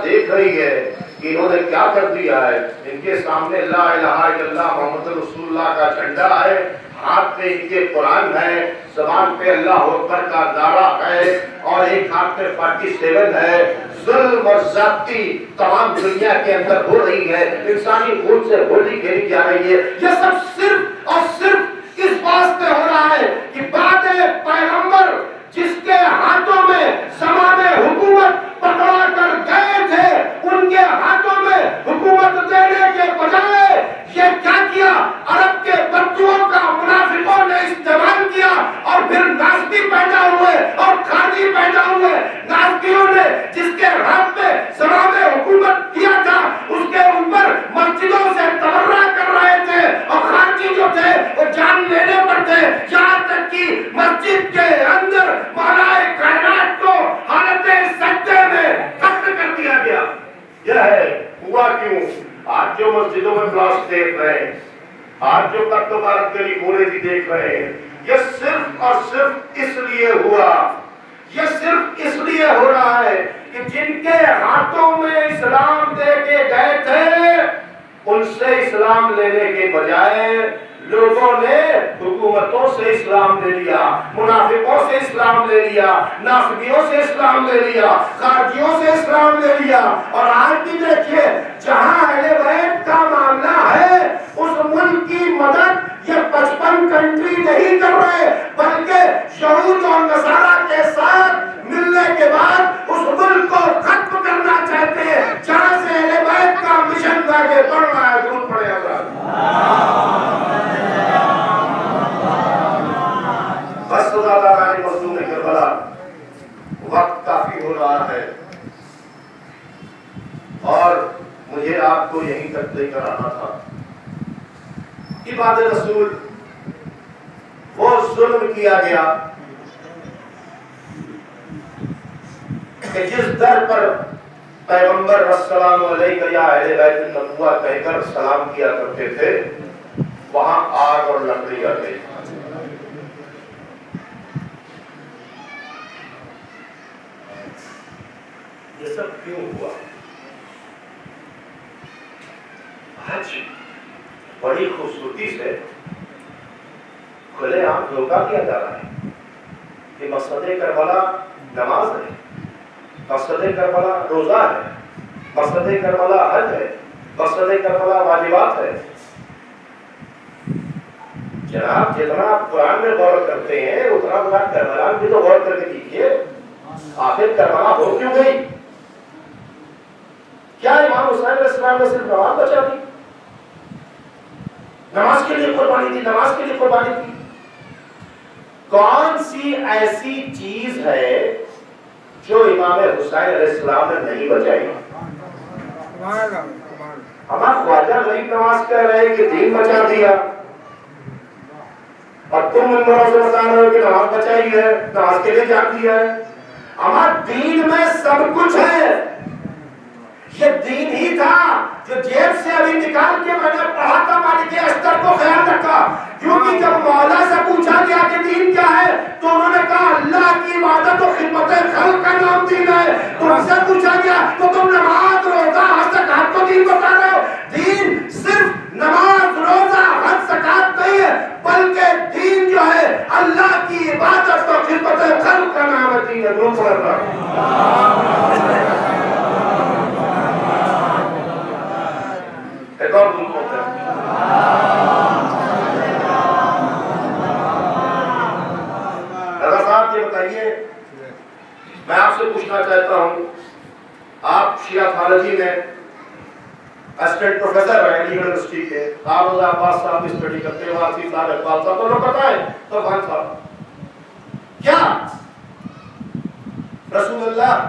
دیکھ رہی ہے کہ انہوں نے کیا کر دیا ہے. ان کے سامنے لا الہ الا اللہ محمد رسول اللہ کا جھنڈا ہے، ہاتھ پہ ان کے قرآن ہے، زبان پہ اللہ اکبر کا نعرہ ہے، اور ایک ہاتھ پہ 47 ہے. ظلم اور زیادتی تمام دنیا کے اندر ہو رہی ہے، انسانی خون سے ہولی کھیلی جا رہی ہے. یہ سب صرف اور صرف اس واسطے ہو رہا ہے کہ بعد پیغمبر جس کے ہاتھوں میں زمام حکومت پکڑا کر گئے تھے، ان کے ہاتھوں میں حکومت دینے کے بجائے یہ کیا کیا؟ عرب کے بدوؤں کا منافقوں نے استعمال کیا، اور پھر ناسبی پیدا ہوئے اور خارجی پیدا ہوئے. ناسبیوں نے جس کے ہاتھ میں زمام حکومت کیا تھا اس کے اوپر مسجدوں سے تبرہ کر رہے تھے، اور خارجی جو تھے وہ جان لینے پر تھے، یہاں تک کہ مسجد کے اندر مولا کائنات کو حالت سجدے میں قتل کر دیا گیا. یہ ہے ہوا کیوں؟ آج جو مسجدوں میں پلاس دیکھ رہے ہیں، آج جو قتل و غارت گلی گھوڑے بھی دیکھ رہے ہیں، یہ صرف اور صرف اس لیے ہوا، یہ صرف اس لیے ہو رہا ہے کہ جن کے ہاتھوں میں اسلام دے کے گئے تھے ان سے اسلام لینے کے بجائے لوگوں نے حکومتوں سے اسلام لے لیا، منافقوں سے اسلام لے لیا، ناصبیوں سے اسلام لے لیا، خارجیوں سے اسلام لے لیا. اور آج بھی دیکھیے جہاں اہل بیت کا معاملہ ہے اس ملک کی مدد یہ 55 کنٹری نہیں کر رہے، بلکہ یہود اور نصارہ کے ساتھ ملنے کے بعد اس ملک کو ختم کرنا چاہتے ہیں جہاں سے اہل بیت کا مشن آگے بڑھ رہا ہے. درود پڑھے حضرات. بس زیادہ مظلوم کربلا، وقت کافی ہو رہا ہے اور مجھے آپ کو یہیں تک لے کر آنا تھا. عباد رسول وہ ظلم کیا گیا کہ جس در پر پیغمبر السلام علیکم یا اہل بیت النبوہ کہہ کر سلام کیا کرتے تھے وہاں آگ اور لکڑی آ گئی. یہ سب کیوں ہوا؟ آج بڑی خوبصورتی سے کھلے عام دھوکہ کیا جا رہا ہے کہ مسجد کربلا نماز ہے، مسجد کربلا روزہ ہے، مسجد کربلا حج ہے، مسجد کربلا واجبات ہے. جناب جتنا آپ قرآن میں غور کرتے ہیں اتنا بڑا کربلا بھی تو غور کر کے دیکھیے. آخر کربلا ہو کیوں گئی؟ کیا امام حسین علیہ السلام نے صرف نماز بچا دی؟ نماز کے لیے قربانی دی، نماز کے لیے قربانی دی. کون سی ایسی چیز ہے جو امام حسین علیہ السلام نے نہیں بچائی؟ ہمارا خواجہ غریب نواز کہہ رہے کہ دین بچا دیا، اور تم منبروں سے بتا رہے ہو کہ نماز بچائی ہے، نماز کے لیے جان دیا ہے. ہمارا دین میں سب کچھ ہے. یہ دین ہی تھا جو جیب سے ابھی نکال کے میں نے پڑھا تھا مالک اشتر کو خیال رکھا، کیونکہ جب مولا سے پوچھا گیا کہ دین کیا ہے تو انہوں نے کہا اللہ کی عبادت و خدمت خلق کا نام دین ہے. تم سے پوچھا گیا تو تم نماز روزہ حج زکات کو دین بتا رہے ہو. دین صرف نماز روزہ حج زکات نہیں ہے، بلکہ دین جو ہے اللہ کی عبادت و خدمت خلق کا نام ہے. دین ہے. ایک اور دن ہوتا ہے. رضا صاحب یہ بتائیے، میں آپ سے پوچھنا چاہتا ہوں، آپ شیعہ تھالوجی میں اسسٹنٹ پروفیسر ہیں علی گڑھ یونیورسٹی کے، آپ رضا عباس صاحب کی اسٹڈی کرتے ہیں، واسف صاحب اقبال صاحب تو لوگ پتہ ہے تو خان صاحب کیا رسول اللہ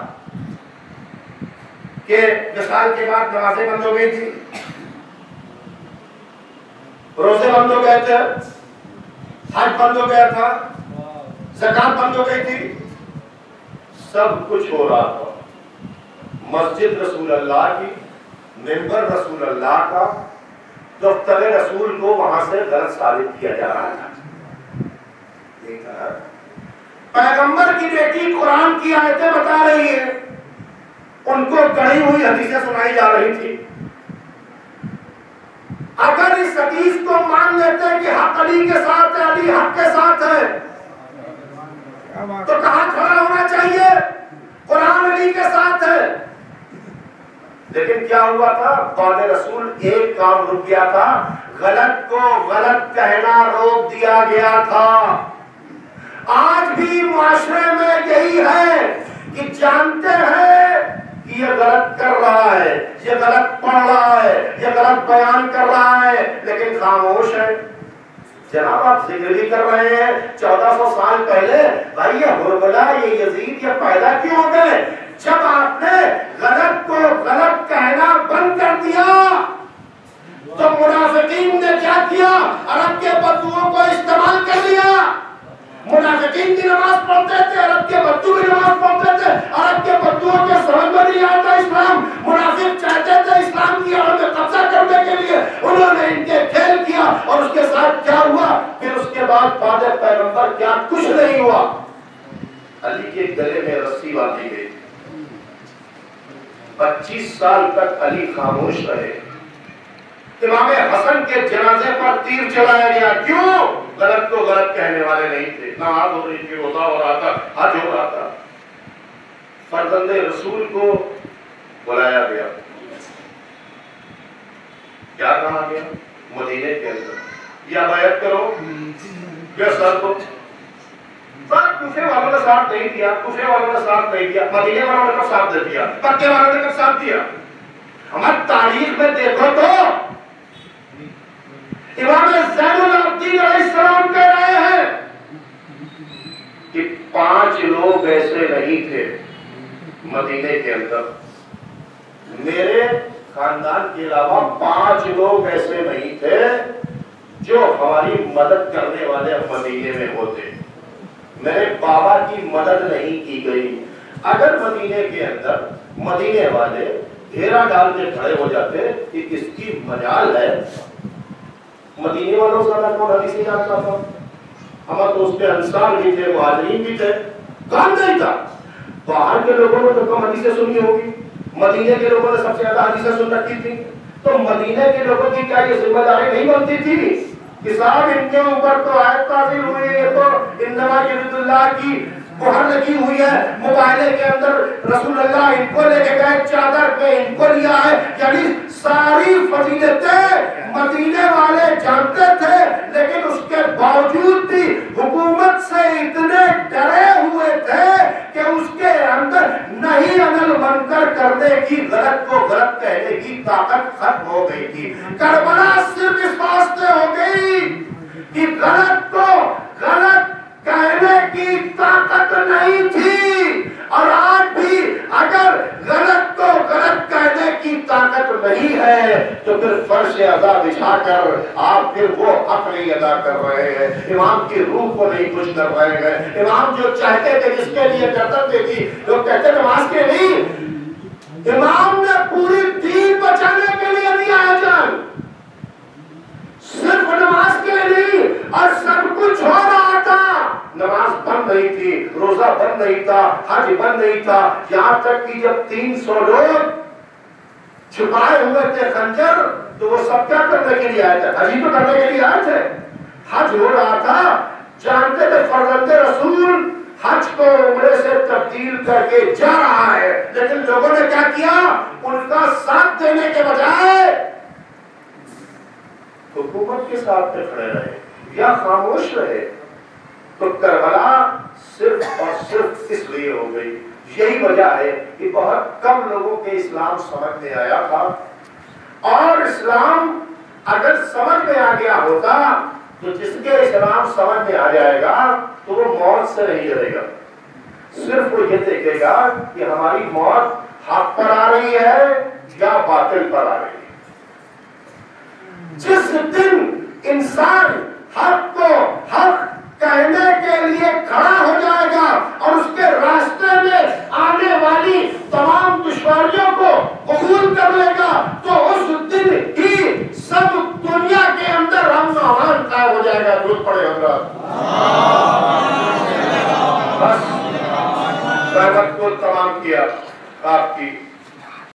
کے وصال کے بعد نمازیں بند ہو گئی تھی، روزے بند ہو گئے تھے، حج بند ہو گیا تھا، زکات بند ہو گئی تھی، سب کچھ ہو رہا تھا. مسجد رسول اللہ کی، منبر رسول اللہ کا، دفتر رسول کو وہاں سے غلط ثابت کیا جا رہا تھا. پیغمبر کی بیٹی قرآن کی آیتیں بتا رہی ہے ان کو گڑھی ہوئی حدیثیں سنائی جا رہی تھی. اگر اس حدیث کو مان لیتے کہ حق علی کے ساتھ ہے, علی حق کے ساتھ ہے, تو کہاں کھڑا ہونا چاہیے؟ قرآن علی کے ساتھ ہے. لیکن کیا ہوا تھا؟ قول رسول ایک کام رک گیا تھا, غلط کو غلط کہنا روک دیا گیا تھا. آج بھی معاشرے میں یہی ہے کہ جانتے ہیں کہ یہ غلط کر رہا ہے, یہ غلط پڑھ رہا ہے, یہ غلط بیان کر رہا ہے, لیکن خاموش ہے. جناب آپ ذکر بھی کر رہے ہیں 1400 سال پہلے, بھائی یہ ہرملا, یہ یزید, یہ پیدا کیوں ہو گئے؟ جب آپ نے غلط کو غلط کہنا بند کر دیا تو منافقین نے کیا کیا؟ عرب کے بدوؤں کو استعمال کر لیا. منافقین بھی نماز پڑھتے تھے, عرب کے بدو بھی نماز پڑھتے تھے. عرب کے بدوؤں کے سمجھ میں نہیں آتا اسلام. منافق چاہتے تھے اسلام کی عرب میں قبضہ کرنے کے لیے, انہوں نے ان کے کھیل کیا. اور اس کے ساتھ کیا ہوا؟ پھر اس کے بعد بعد پیغمبر کیا کچھ نہیں ہوا. علی کے گلے میں رسی باندھی گئی. 25 سال تک علی خاموش رہے. امام حسن کے جنازے پر تیر چلایا گیا. کیوں؟ غلط کو غلط کہنے والے نہیں تھے. نماز ہو رہی تھی, روزہ ہو رہا تھا, حج ہو رہا تھا. فرزند رسول کو بلایا گیا. کیا کہا گیا؟ مدینے کے اندر یا بیعت کرو یا سر دو. کوفے والوں نے ساتھ نہیں دیا, کوفے والوں نے ساتھ نہیں دیا, مدینے والوں نے کب ساتھ دے دیا, مکے والوں نے کب ساتھ دیا؟ ہماری تاریخ میں دیکھو تو امام زین العابدین علیہ السلام کہہ رہے ہیں کہ 5 لوگ ایسے نہیں تھے مدینے کے اندر, میرے خاندان کے علاوہ 5 لوگ ایسے نہیں تھے جو ہماری مدد کرنے والے مدینے میں ہوتے. میرے بابا کی مدد نہیں کی گئی. اگر مدینے کے اندر مدینے والے گھیرا ڈال کے کھڑے ہو جاتے کہ اس کی مجال ہے, مدینے والوں سے اللہ کو حدیث نہیں جانتا تھا. ہمارے تو اس کے انصار بھی تھے, مہاجرین بھی تھے, کام نہیں تھا. باہر کے لوگوں نے تو کم حدیثیں سنی ہوگی, مدینے کے لوگوں نے سب سے زیادہ حدیثیں سن رکھی تھی. تو مدینے کے لوگوں کی کیا یہ ذمہ داری نہیں بنتی تھی کہ صاحب ان کے اوپر تو آیت نازل ہوئی ہے, یہ تو انما یرید اللہ کی مہر لگی ہوئی ہے, موبائلے کے اندر رسول اللہ ان کو لے کے گئے, چادر پہ ان کو لیا ہے. یعنی ساری فضیلتیں مدینے والے جانتے تھے, لیکن اس کے باوجود بھی حکومت سے اتنے ڈرے ہوئے تھے کہ اس کے اندر نہیں عمل منکر کرنے کی, غلط کو غلط کہنے کی طاقت ختم ہو گئی تھی. کربلا صرف اس واسطے ہو گئی کہ غلط کو غلط کہنے کی طاقت نہیں تھی. اور آج بھی اگر غلط کو غلط کہنے کی طاقت نہیں ہے تو پھر فرش ادا بچھا کر آپ پھر وہ حق نہیں ادا کر رہے ہیں, امام کی روح کو نہیں خوش کر رہے ہیں. امام جو چاہتے تھے, جس کے لیے کرتے تھی, لوگ کہتے نماز کے نہیں, امام نے پوری دین بچانے کے لیے دیا ہے جان, صرف نماز کے لیے. اور سب کچھ ہو رہا تھا, نماز بند نہیں تھی, روزہ بند نہیں تھا, حج بند نہیں تھا. یہاں تک کہ جب 300 لوگ چھپائے ہوئے تھے خنجر, تو وہ سب کیا کرنے کے لیے آئے تھے؟ حج تو کرنے کے لیے آئے تھے. حج ہو رہا تھا, جانتے تھے فرزند رسول حج کو عمرے سے تبدیل کر کے جا رہا ہے, لیکن لوگوں نے کیا کیا؟ ان کا ساتھ دینے کے بجائے حکومت کے ساتھ پہ کھڑے رہے یا خاموش رہے. تو کربلا صرف اور صرف اس لیے ہو گئی. یہی وجہ ہے کہ بہت کم لوگوں کے اسلام سمجھ میں آیا تھا, اور اسلام اگر سمجھ میں آ گیا ہوتا تو جس کے اسلام سمجھ میں آ جائے گا تو وہ موت سے نہیں ڈرے گا, صرف وہ یہ دیکھے گا کہ ہماری موت حق پر آ رہی ہے یا باطل پر آ رہی ہے. جس دن انسان حق کو حق کہنے کے لیے کھڑا ہو جائے گا اور اس کے راستے میں آنے والی تمام دشواریوں کو قبول کر لے گا, تو اس دن ہی سب دنیا کے اندر امن و امان قائم ہو جائے گا. درود پڑھے حضرات. بس قیامت کو تمام کیا آپ کی